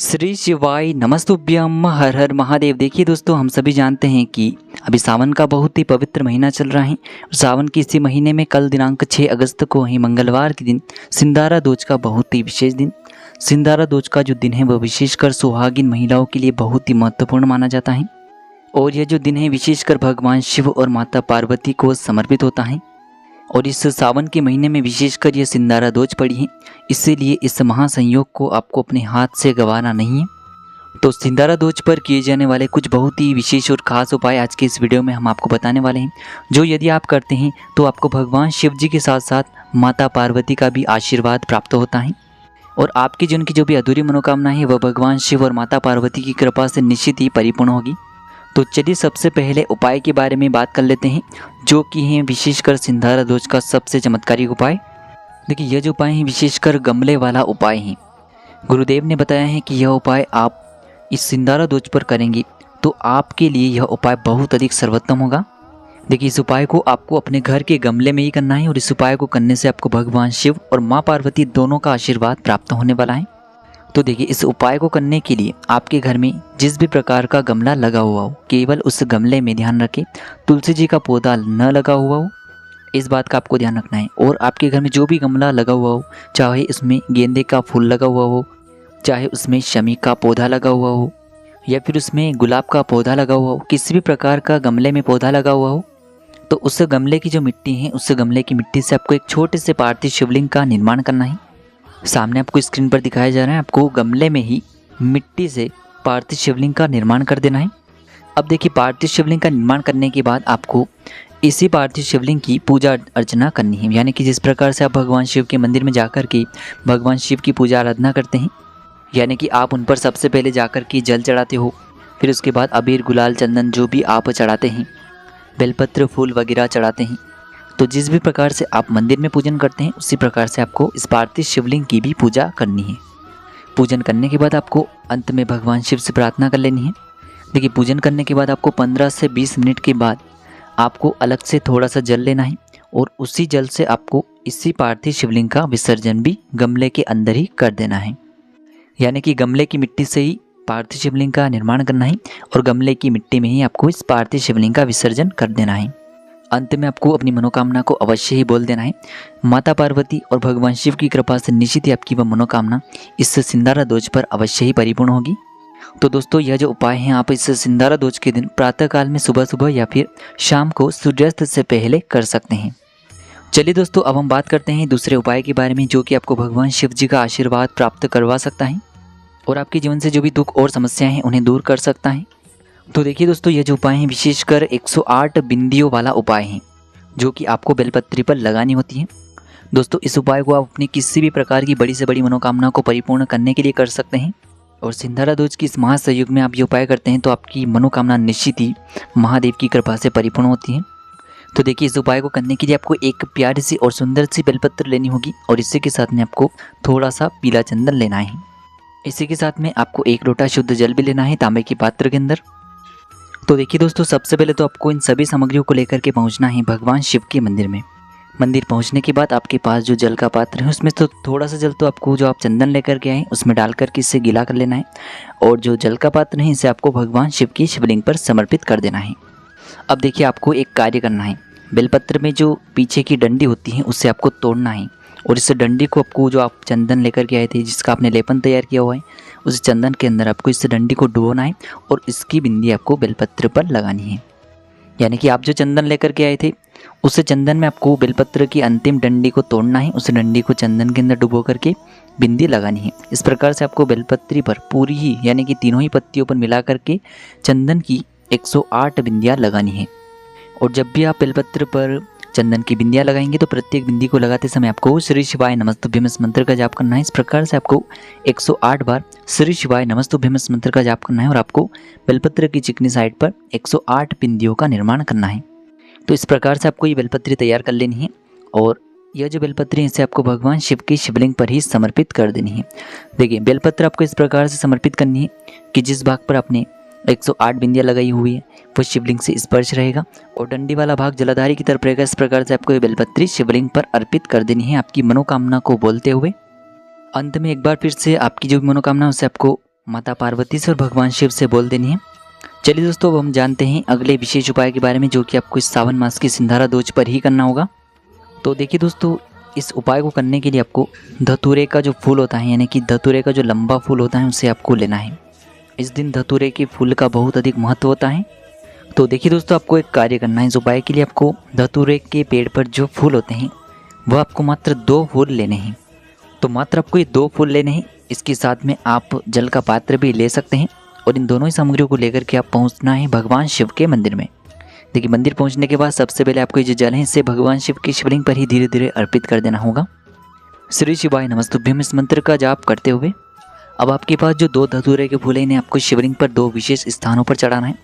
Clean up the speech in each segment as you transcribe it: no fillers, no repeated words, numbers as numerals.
श्री शिवाय नमस्तुभ्यम हर हर महादेव। देखिए दोस्तों, हम सभी जानते हैं कि अभी सावन का बहुत ही पवित्र महीना चल रहा है। सावन के इसी महीने में कल दिनांक 6 अगस्त को ही मंगलवार के दिन सिंदारा दोज का बहुत ही विशेष दिन। सिंदारा दोज का जो दिन है वह विशेषकर सुहागिन महिलाओं के लिए बहुत ही महत्वपूर्ण माना जाता है और यह जो दिन है विशेषकर भगवान शिव और माता पार्वती को समर्पित होता है। और इस सावन के महीने में विशेषकर यह सिंदारा दोज पड़ी है, इसीलिए इस महासंयोग को आपको अपने हाथ से गंवाना नहीं है। तो सिंदारा दोज पर किए जाने वाले कुछ बहुत ही विशेष और खास उपाय आज के इस वीडियो में हम आपको बताने वाले हैं, जो यदि आप करते हैं तो आपको भगवान शिव जी के साथ साथ माता पार्वती का भी आशीर्वाद प्राप्त होता है और आपकी जिनकी जो भी अधूरी मनोकामना है वह भगवान शिव और माता पार्वती की कृपा से निश्चित ही परिपूर्ण होगी। तो चलिए सबसे पहले उपाय के बारे में बात कर लेते हैं, जो कि हैं विशेषकर सिंदारा दोज का सबसे चमत्कारिक उपाय। देखिए, यह जो उपाय है विशेषकर गमले वाला उपाय है। गुरुदेव ने बताया है कि यह उपाय आप इस सिंदारा दोज पर करेंगे तो आपके लिए यह उपाय बहुत अधिक सर्वोत्तम होगा। देखिए, इस उपाय को आपको अपने घर के गमले में ही करना है और इस उपाय को करने से आपको भगवान शिव और माँ पार्वती दोनों का आशीर्वाद प्राप्त होने वाला है। तो देखिए, इस उपाय को करने के लिए आपके घर में जिस भी प्रकार का गमला लगा हुआ हो, केवल उस गमले में ध्यान रखें तुलसी जी का पौधा न लगा हुआ हो, इस बात का आपको ध्यान रखना है। और आपके घर में जो भी गमला लगा हुआ हो, चाहे इसमें गेंदे का फूल लगा हुआ हो, चाहे उसमें शमी का पौधा लगा हुआ हो या फिर उसमें गुलाब का पौधा लगा हुआ हो, किसी भी प्रकार का गमले में पौधा लगा हुआ हो, तो उस गमले की जो मिट्टी है उस गमले की मिट्टी से आपको एक छोटे से पार्थिव शिवलिंग का निर्माण करना है। सामने आपको स्क्रीन पर दिखाया जा रहा है, आपको गमले में ही मिट्टी से पार्थिव शिवलिंग का निर्माण कर देना है। अब देखिए, पार्थिव शिवलिंग का निर्माण करने के बाद आपको इसी पार्थिव शिवलिंग की पूजा अर्चना करनी है। यानी कि जिस प्रकार से आप भगवान शिव के मंदिर में जाकर के भगवान शिव की पूजा आराधना करते हैं, यानी कि आप उन पर सबसे पहले जाकर के जल चढ़ाते हो, फिर उसके बाद अबीर गुलाल चंदन जो भी आप चढ़ाते हैं, बेलपत्र फूल वगैरह चढ़ाते हैं। तो जिस भी प्रकार से आप मंदिर में पूजन करते हैं उसी प्रकार से आपको इस पार्थिव शिवलिंग की भी पूजा करनी है। पूजन करने के बाद आपको अंत में भगवान शिव से प्रार्थना कर लेनी है। देखिए, पूजन करने के बाद आपको 15 से 20 मिनट के बाद आपको अलग से थोड़ा सा जल लेना है और उसी जल से आपको इसी पार्थिव शिवलिंग का विसर्जन भी गमले के अंदर ही कर देना है। यानी कि गमले की मिट्टी से ही पार्थिव शिवलिंग का निर्माण करना है और गमले की मिट्टी में ही आपको इस पार्थिव शिवलिंग का विसर्जन कर देना है। अंत में आपको अपनी मनोकामना को अवश्य ही बोल देना है। माता पार्वती और भगवान शिव की कृपा से निश्चित ही आपकी वह मनोकामना इस सिंदारा दोज पर अवश्य ही परिपूर्ण होगी। तो दोस्तों, यह जो उपाय है आप इस सिंदारा दोज के दिन प्रातःकाल में सुबह सुबह या फिर शाम को सूर्यास्त से पहले कर सकते हैं। चलिए दोस्तों, अब हम बात करते हैं दूसरे उपाय के बारे में, जो कि आपको भगवान शिव जी का आशीर्वाद प्राप्त करवा सकता है और आपके जीवन से जो भी दुख और समस्याएं हैं उन्हें दूर कर सकता है। तो देखिए दोस्तों, यह जो उपाय है विशेषकर 108 बिंदियों वाला उपाय है, जो कि आपको बेलपत्री पर लगानी होती है। दोस्तों, इस उपाय को आप अपनी किसी भी प्रकार की बड़ी से बड़ी मनोकामना को परिपूर्ण करने के लिए कर सकते हैं और सिंदारा दोज की इस महासंयोग में आप ये उपाय करते हैं तो आपकी मनोकामना निश्चित ही महादेव की कृपा से परिपूर्ण होती है। तो देखिए, इस उपाय को करने के लिए आपको एक प्यारी सी और सुंदर सी बेलपत्र लेनी होगी और इसी के साथ में आपको थोड़ा सा पीला चंदन लेना है। इसी के साथ में आपको 1 लोटा शुद्ध जल भी लेना है तांबे के पात्र के अंदर। तो देखिए दोस्तों, सबसे पहले तो आपको इन सभी सामग्रियों को लेकर के पहुंचना है भगवान शिव के मंदिर में। मंदिर पहुंचने के बाद आपके पास जो जल का पात्र है उसमें तो थोड़ा सा जल तो आपको जो आप चंदन लेकर के आए उसमें डाल करके इससे गीला कर लेना है और जो जल का पात्र है इसे आपको भगवान शिव की शिवलिंग पर समर्पित कर देना है। अब देखिए, आपको एक कार्य करना है। बेलपत्र में जो पीछे की डंडी होती है उससे आपको तोड़ना है और इस डंडी को आपको जो आप चंदन लेकर के आए थे, जिसका आपने लेपन तैयार किया हुआ है, उस चंदन के अंदर आपको इस डंडी को डुबोना है और इसकी बिंदी आपको बेलपत्र पर लगानी है। यानी कि आप जो चंदन लेकर के आए थे उस चंदन में आपको बेलपत्र की अंतिम डंडी को तोड़ना है, उस डंडी को चंदन के अंदर डुबो करके बिंदी लगानी है। इस प्रकार से आपको बेलपत्री पर पूरी ही यानी कि तीनों ही पत्तियों पर मिला करके चंदन की 108 बिंदियाँ लगानी है। और जब भी आप बेलपत्र पर चंदन की बिंदियाँ लगाएंगे तो प्रत्येक बिंदी को लगाते समय आपको श्री शिवाय नमस्तुभ्यम इस मंत्र का जाप करना है। इस प्रकार से आपको 108 बार श्री शिवाय नमस्तुभ्यम इस मंत्र का जाप करना है और आपको बेलपत्र की चिकनी साइड पर 108 बिंदियों का निर्माण करना है। तो इस प्रकार से आपको ये बेलपत्री तैयार कर लेनी है और यह जो बेलपत्री है इसे आपको भगवान शिव की शिवलिंग पर ही समर्पित कर देनी है। देखिए, बेलपत्र आपको इस प्रकार से समर्पित करनी है कि जिस भाग पर आपने 108 बिंदियाँ लगाई हुई है वो शिवलिंग से स्पर्श रहेगा और डंडी वाला भाग जलाधारी की तरफ रहेगा। इस प्रकार से आपको ये बेलपत्री शिवलिंग पर अर्पित कर देनी है आपकी मनोकामना को बोलते हुए। अंत में एक बार फिर से आपकी जो भी मनोकामना है उसे आपको माता पार्वती से और भगवान शिव से बोल देनी है। चलिए दोस्तों, अब हम जानते हैं अगले विशेष उपाय के बारे में, जो कि आपको इस सावन मास की सिंधारा दोष पर ही करना होगा। तो देखिए दोस्तों, इस उपाय को करने के लिए आपको धतूरे का जो फूल होता है, यानी कि धतूरे का जो लंबा फूल होता है, उसे आपको लेना है। इस दिन धतूरे के फूल का बहुत अधिक महत्व होता है। तो देखिए दोस्तों, आपको एक कार्य करना है। इस उपाय के लिए आपको धतूरे के पेड़ पर जो फूल होते हैं वह आपको मात्र 2 फूल लेने हैं। तो मात्र आपको ये 2 फूल लेने हैं। इसके साथ में आप जल का पात्र भी ले सकते हैं और इन दोनों ही सामग्रियों को लेकर के आप पहुंचना है भगवान शिव के मंदिर में। देखिए, मंदिर पहुंचने के बाद सबसे पहले आपको ये जो जल है इसे भगवान शिव के शिवलिंग पर ही धीरे धीरे अर्पित कर देना होगा। श्री शिवाय नमस्तुभ्यम इस मंत्र का जाप करते हुए अब आपके पास जो 2 धतूरे के फूल हैं इन्हें आपको शिवलिंग पर 2 विशेष स्थानों पर चढ़ाना है।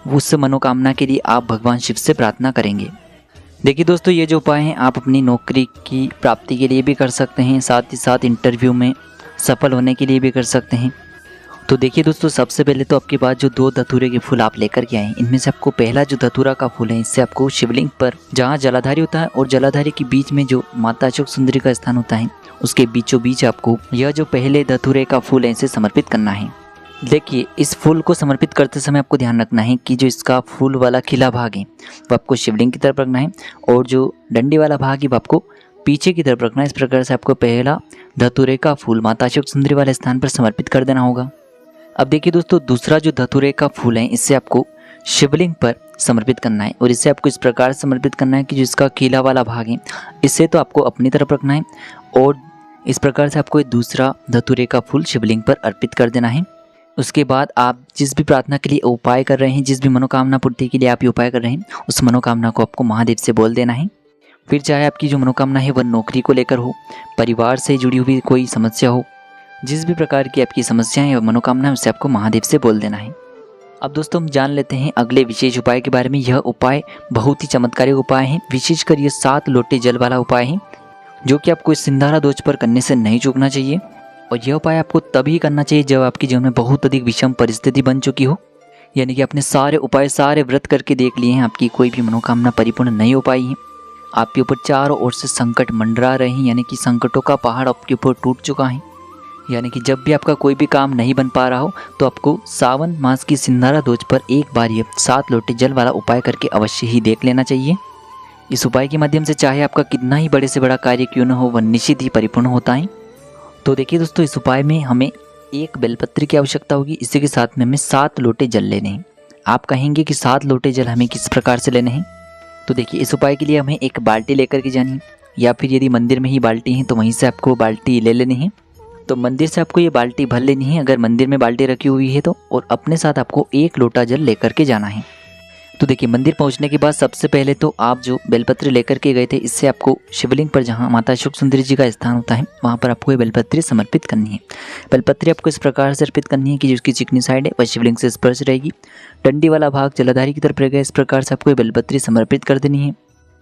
उस मनोकामना के लिए आप भगवान शिव से प्रार्थना करेंगे। देखिए दोस्तों, ये जो उपाय हैं आप अपनी नौकरी की प्राप्ति के लिए भी कर सकते हैं, साथ ही साथ इंटरव्यू में सफल होने के लिए भी कर सकते हैं। तो देखिए दोस्तों, सबसे पहले तो आपके पास जो 2 धतूरे के फूल आप लेकर के आए, इनमें से आपको पहला जो धतूरा का फूल है इससे आपको शिवलिंग पर जहाँ जलाधारी होता है और जलाधारी के बीच में जो माता अशोक सुंदरी का स्थान होता है उसके बीचों बीच आपको यह जो पहले धतूरे का फूल है इसे समर्पित करना है। देखिए, इस फूल को समर्पित करते समय आपको ध्यान रखना है कि जो इसका फूल वाला खिला भाग है वो आपको शिवलिंग की तरफ रखना है और जो डंडी वाला भाग है वो आपको पीछे की तरफ रखना है। इस प्रकार से आपको पहला धतूरे का फूल माता अशोक सुंदरी वाले स्थान पर समर्पित कर देना होगा। अब देखिए दोस्तों, दूसरा जो धतूरे का फूल है इससे आपको शिवलिंग पर समर्पित करना है और इसे आपको इस प्रकार समर्पित करना है कि जो इसका खिला वाला भाग है इसे तो आपको अपनी तरफ रखना है और इस प्रकार से आपको दूसरा धतूरे का फूल शिवलिंग पर अर्पित कर देना है। उसके बाद आप जिस भी प्रार्थना के लिए उपाय कर रहे हैं, जिस भी मनोकामना पूर्ति के लिए आप ये उपाय कर रहे हैं, उस मनोकामना को आपको महादेव से बोल देना है। फिर चाहे आपकी जो मनोकामना है वह नौकरी को लेकर हो, परिवार से जुड़ी हुई कोई समस्या हो, जिस भी प्रकार की आपकी समस्याएं या मनोकामना है उसे आपको महादेव से बोल देना है। अब दोस्तों, हम जान लेते हैं अगले विशेष उपाय के बारे में। यह उपाय बहुत ही चमत्कारिक उपाय है। विशेषकर ये 7 लोटे जल वाला उपाय है जो कि आपको इस सिंधारा दोष पर करने से नहीं चूकना चाहिए। और यह उपाय आपको तभी करना चाहिए जब आपके जीवन में बहुत अधिक विषम परिस्थिति बन चुकी हो, यानी कि आपने सारे उपाय सारे व्रत करके देख लिए हैं, आपकी कोई भी मनोकामना परिपूर्ण नहीं हो पाई है, आपके ऊपर चारों ओर से संकट मंडरा रहे हैं, यानी कि संकटों का पहाड़ आपके ऊपर टूट चुका है। यानी कि जब भी आपका कोई भी काम नहीं बन पा रहा हो तो आपको सावन मास की सिंधारा दोष पर एक बार ये 7 लोटे जल वाला उपाय करके अवश्य ही देख लेना चाहिए। इस उपाय के माध्यम से चाहे आपका कितना ही बड़े से बड़ा कार्य क्यों न हो वह निश्चित ही परिपूर्ण होता है। तो देखिए दोस्तों, इस उपाय में हमें 1 बेलपत्र की आवश्यकता होगी। इसी के साथ में हमें 7 लोटे जल लेने हैं। आप कहेंगे कि 7 लोटे जल हमें किस प्रकार से लेने हैं? तो देखिए, इस उपाय के लिए हमें एक बाल्टी लेकर के जानी है, या फिर यदि मंदिर में ही बाल्टी है तो वहीं से आपको बाल्टी ले लेनी है। तो मंदिर से आपको ये बाल्टी भर लेनी है अगर मंदिर में बाल्टी रखी हुई है तो, और अपने साथ आपको 1 लोटा जल लेकर के जाना है। तो देखिए, मंदिर पहुंचने के बाद सबसे पहले तो आप जो बेलपत्र लेकर के गए थे इससे आपको शिवलिंग पर जहां माता अशोक सुंदरी जी का स्थान होता है वहां पर आपको ये बेलपत्री समर्पित करनी है। बेलपत्री आपको इस प्रकार से अर्पित करनी है कि जिसकी चिकनी साइड है वह शिवलिंग से स्पर्श रहेगी, डंडी वाला भाग जलाधारी की तरफ रहेगा। इस प्रकार से आपको ये बेलपत्री समर्पित कर देनी है।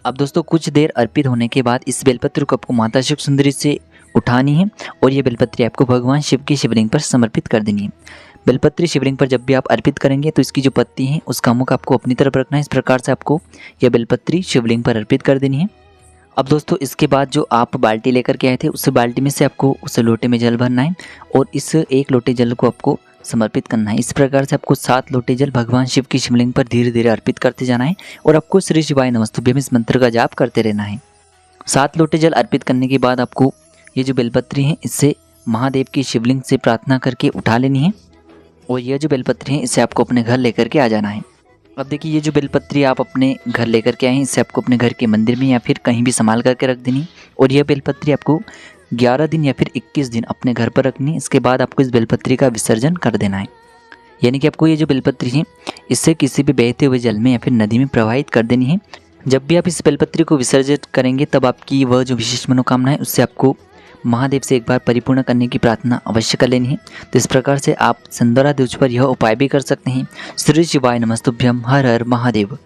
अब दोस्तों, कुछ देर अर्पित होने के बाद इस बेलपत्र को आपको माता अशोक सुंदरी से उठानी है और ये बेलपत्री आपको भगवान शिव की शिवलिंग पर समर्पित कर देनी है। बेलपत्री शिवलिंग पर जब भी आप अर्पित करेंगे तो इसकी जो पत्ती है उसका मुख आपको अपनी तरफ रखना है। इस प्रकार से आपको यह बेलपत्री शिवलिंग पर अर्पित कर देनी है। अब दोस्तों, इसके बाद जो आप बाल्टी लेकर के आए थे उस बाल्टी में से आपको उस लोटे में जल भरना है और इस 1 लोटे जल को आपको समर्पित करना है। इस प्रकार से आपको 7 लोटे जल भगवान शिव की शिवलिंग पर धीरे धीरे अर्पित करते जाना है और आपको श्री शिवाय नमस्तुभ्यम इस मंत्र का जाप करते रहना है। 7 लोटे जल अर्पित करने के बाद आपको ये जो बेलपत्री है इससे महादेव की शिवलिंग से प्रार्थना करके उठा लेनी है और यह जो बेलपत्री है इसे आपको अपने घर लेकर के आ जाना है। अब देखिए, ये जो बेलपत्री आप अपने घर लेकर के आए हैं इसे आपको अपने घर के मंदिर में या फिर कहीं भी संभाल करके रख देनी और यह बेलपत्री आपको 11 दिन या फिर 21 दिन अपने घर पर रखनी है। इसके बाद आपको इस बेलपत्री का विसर्जन कर देना है, यानी कि आपको ये जो बेलपत्री है इससे किसी भी बहते हुए जल में या फिर नदी में प्रवाहित कर देनी है। जब भी आप इस बेलपत्री को विसर्जित करेंगे तब आपकी वह जो विशेष मनोकामना है उससे आपको महादेव से एक बार परिपूर्ण करने की प्रार्थना अवश्य कर लेनी है। तो इस प्रकार से आप सिंधारा दोष पर यह उपाय भी कर सकते हैं। श्री शिवाय नमस्तुभ्यम। हर हर महादेव।